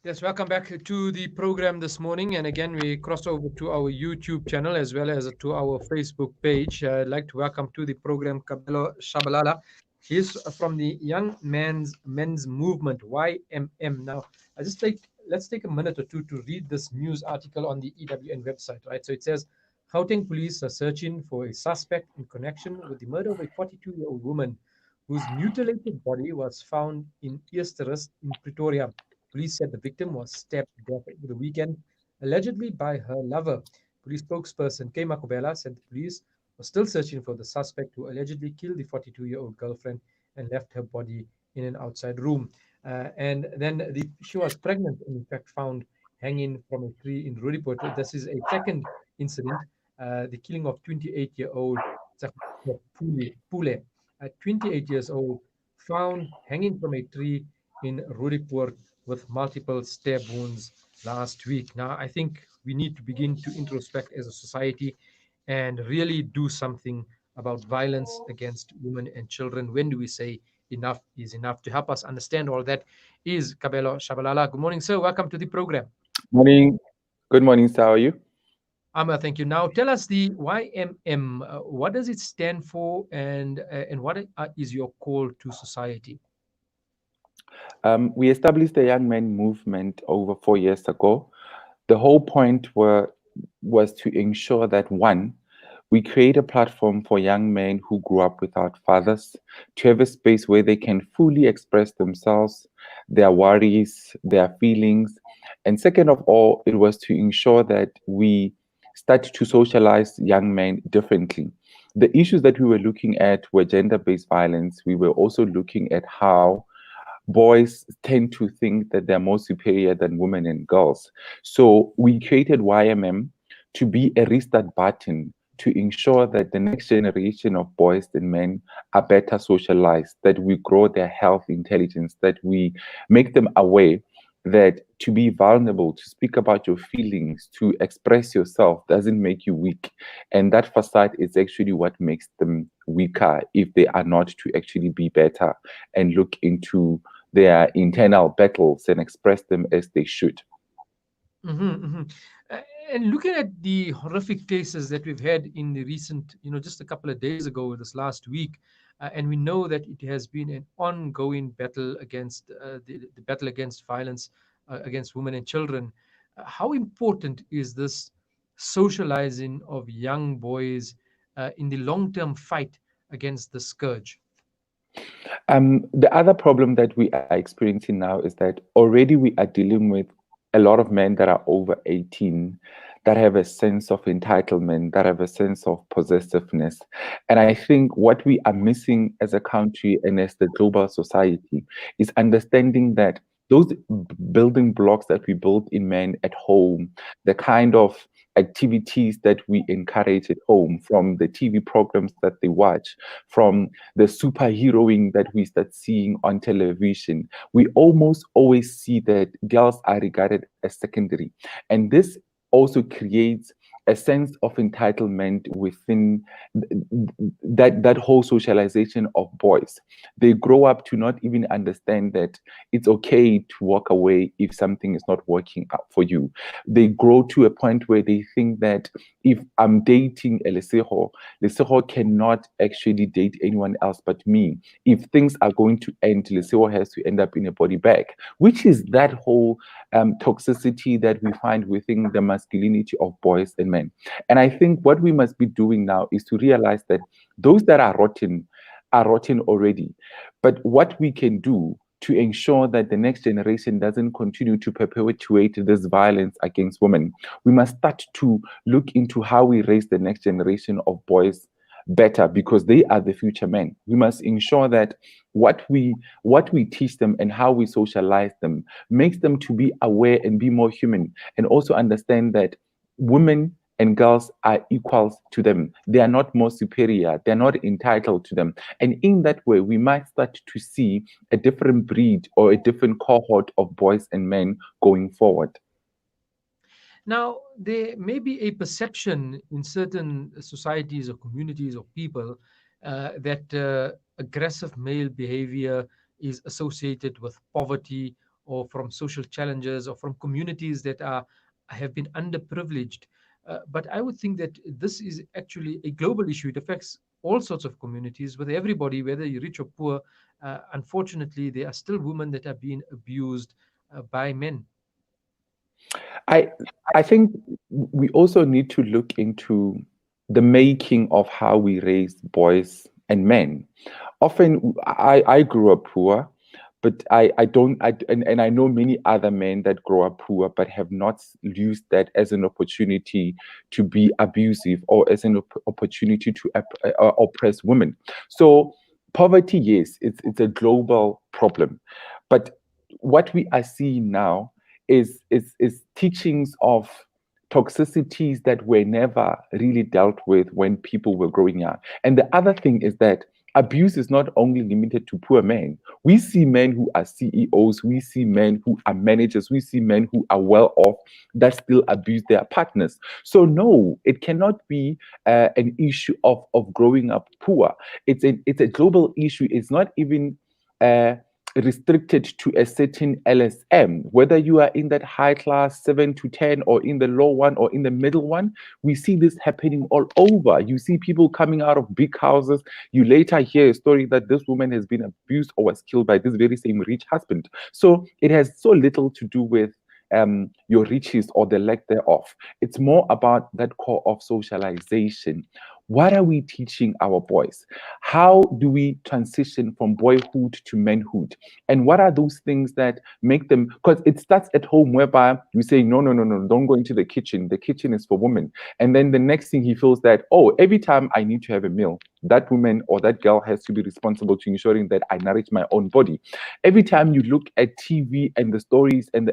Yes, welcome back to the program this morning. And again, we cross over to our YouTube channel as well as to our Facebook page. I'd like to welcome to the program Kabelo Chabalala. He's from the Young Men's Movement, YMM. Now, let's take a minute or two to read this news article on the EWN website, right? So it says Gauteng police are searching for a suspect in connection with the murder of a 42-year-old woman whose mutilated body was found in Eersterust in Pretoria. Police said the victim was stabbed to death over the weekend, allegedly by her lover. Police spokesperson Kay Makubela said the police were still searching for the suspect who allegedly killed the 42-year-old girlfriend and left her body in an outside room. And then she was pregnant and, in fact, found hanging from a tree in Roodepoort. This is a second incident, the killing of 28-year-old Pule, at 28 years old, found hanging from a tree in Roodepoort with multiple stab wounds last week. Now, I think we need to begin to introspect as a society and really do something about violence against women and children. When do we say enough is enough? To help us understand all that is Kabelo Chabalala. Good morning, sir. Welcome to the program. Morning. Good morning, sir. How are you? Amma, thank you. Now, tell us the YMM. What does it stand for, and what is your call to society? We established the Young Men Movement over 4 years ago. The whole was to ensure that one, we create a platform for young men who grew up without fathers to have a space where they can fully express themselves, their worries, their feelings. And second of all, it was to ensure that we start to socialize young men differently. The issues that we were looking at were gender based violence. We were also looking at how boys tend to think that they're more superior than women and girls. So we created YMM to be a restart button to ensure that the next generation of boys and men are better socialized, that we grow their health intelligence, that we make them aware that to be vulnerable, to speak about your feelings, to express yourself doesn't make you weak. And that facade is actually what makes them weaker if they are not to actually be better and look into their internal battles and express them as they should. Mhm, mhm. Uh, And looking at the horrific cases that we've had in the recent, just a couple of days ago, this last week, and we know that it has been an ongoing battle against the battle against violence against women and children. How important is this socializing of young boys in the long-term fight against the scourge? The other problem that we are experiencing now is that already we are dealing with a lot of men that are over 18 that have a sense of entitlement, that have a sense of possessiveness. And I think what we are missing as a country and as the global society is understanding that those building blocks that we build in men at home, the kind of activities that we encourage at home, from the TV programs that they watch, from the superheroing that we start seeing on television, we almost always see that girls are regarded as secondary. And this also creates a sense of entitlement within that whole socialization of boys. They grow up to not even understand that it's okay to walk away if something is not working out for you. They grow to a point where they think that if I'm dating a Lesego cannot actually date anyone else but me. If things are going to end, Lesego has to end up in a body bag, which is that whole toxicity that we find within the masculinity of boys and men. And I think what we must be doing now is to realize that those that are rotten already. But what we can do to ensure that the next generation doesn't continue to perpetuate this violence against women, we must start to look into how we raise the next generation of boys better, because they are the future men. We must ensure that what we teach them and how we socialize them makes them to be aware and be more human, and also understand that women and girls are equals to them. They are not more superior. They're not entitled to them. And in that way, we might start to see a different breed or a different cohort of boys and men going forward. Now, there may be a perception in certain societies or communities or people that aggressive male behavior is associated with poverty or from social challenges or from communities that are have been underprivileged. But I would think that this is actually a global issue. It affects all sorts of communities, with everybody, whether you're rich or poor. Unfortunately, there are still women that are being abused by men. I I think we also need to look into the making of how we raise boys and men. Often I grew up poor, but I don't and I know many other men that grow up poor but have not used that as an opportunity to be abusive or as an opportunity to oppress women. So poverty, yes, it's a global problem, but what we are seeing now is teachings of toxicities that were never really dealt with when people were growing up. And the other thing is that abuse is not only limited to poor men. We see men who are CEOs, we see men who are managers, we see men who are well off that still abuse their partners. So no, it cannot be an issue of growing up poor. It's a global issue. It's not even uh, restricted to a certain LSM, whether you are in that high class 7 to 10 or in the low one or in the middle one. We see this happening all over. You see people coming out of big houses. You later hear a story that this woman has been abused or was killed by this very same rich husband. So it has so little to do with your riches or the lack thereof. It's more about that core of socialization. What are we teaching our boys? How do we transition from boyhood to manhood? And what are those things that make them? Because it starts at home, whereby you say, no, no, no, no, don't go into the kitchen. The kitchen is for women. And then the next thing he feels that, oh, every time I need to have a meal, that woman or that girl has to be responsible to ensuring that I nourish my own body. Every time you look at TV and the stories and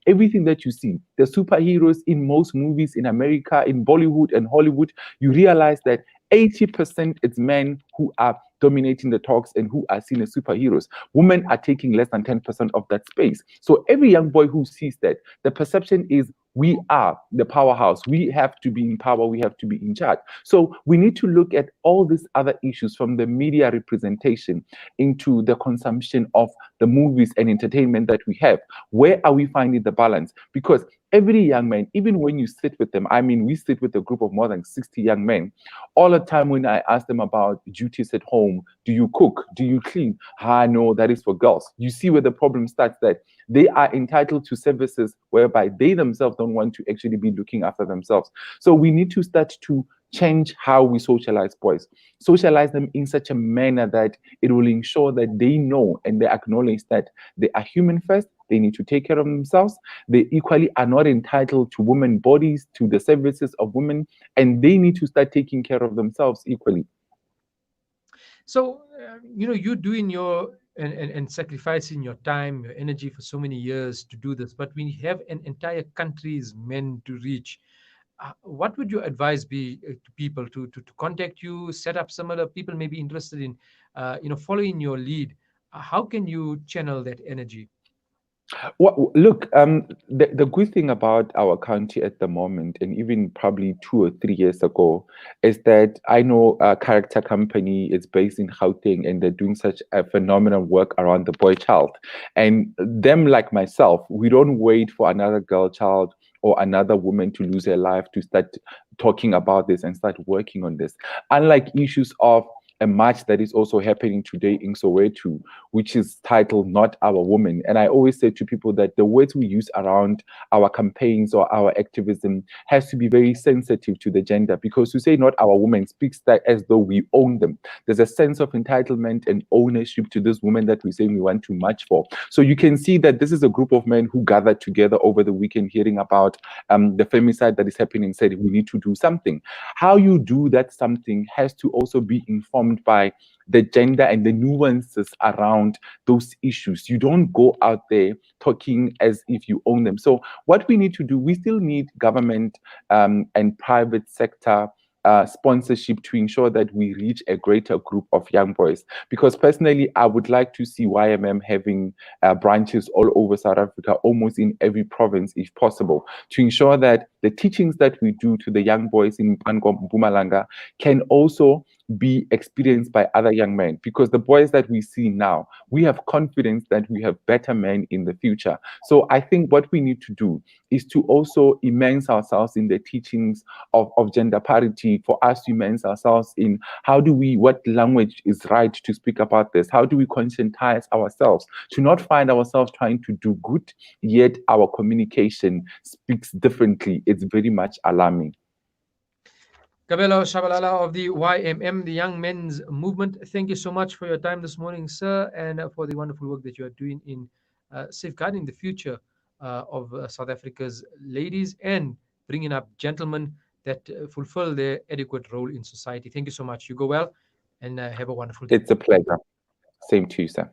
everything that you see, the superheroes in most movies in America, in Bollywood and Hollywood, you realize that 80% it's men who are dominating the talks and who are seen as superheroes. Women are taking less than 10% of that space. So every young boy who sees that, the perception is we are the powerhouse. We have to be in power. We have to be in charge. So we need to look at all these other issues, from the media representation into the consumption of the movies and entertainment that we have. Where are we finding the balance? Because every young man, even when you sit with them, I mean, we sit with a group of more than 60 young men. All the time when I ask them about duties at home, do you cook? Do you clean? Ah, no, that is for girls. You see where the problem starts, that they are entitled to services whereby they themselves don't want to actually be looking after themselves. So we need to start to change how we socialize boys, socialize them in such a manner that it will ensure that they know and they acknowledge that they are human first. They need to take care of themselves. They equally are not entitled to women bodies, to the services of women, and they need to start taking care of themselves equally. So, you're doing your and sacrificing your time, your energy for so many years to do this, but we have an entire country's men to reach. What would your advice be to people to contact you, set up similar people may be interested in, following your lead? How can you channel that energy? Well, look, the good thing about our country at the moment, and even probably 2 or 3 years ago, is that I know a character company is based in Gauteng, and they're doing such a phenomenal work around the boy child. And them, like myself, we don't wait for another girl child or another woman to lose her life to start talking about this and start working on this. Unlike issues of a march that is also happening today in Soweto, which is titled Not Our Woman. And I always say to people that the words we use around our campaigns or our activism has to be very sensitive to the gender, because to say Not Our Woman speaks that as though we own them. There's a sense of entitlement and ownership to this woman that we say we want to march for. So you can see that this is a group of men who gathered together over the weekend hearing about the femicide that is happening and said we need to do something. How you do that something has to also be informed by the gender and the nuances around those issues. You don't go out there talking as if you own them. So what we need to do, we still need government and private sector sponsorship to ensure that we reach a greater group of young boys. Because personally, I would like to see YMM having branches all over South Africa, almost in every province, if possible, to ensure that the teachings that we do to the young boys in Mpumalanga can also be experienced by other young men, because the boys that we see now, we have confidence that we have better men in the future. So I think what we need to do is to also immerse ourselves in the teachings of gender parity, for us to immerse ourselves in what language is right to speak about this, how do we conscientize ourselves to not find ourselves trying to do good, yet our communication speaks differently. It's very much alarming. Kabelo Chabalala of the YMM, the Young Men's Movement, thank you so much for your time this morning, sir, and for the wonderful work that you are doing in safeguarding the future of South Africa's ladies and bringing up gentlemen that fulfill their adequate role in society. Thank you so much. You go well and have a wonderful day. It's a pleasure. Same to you, sir.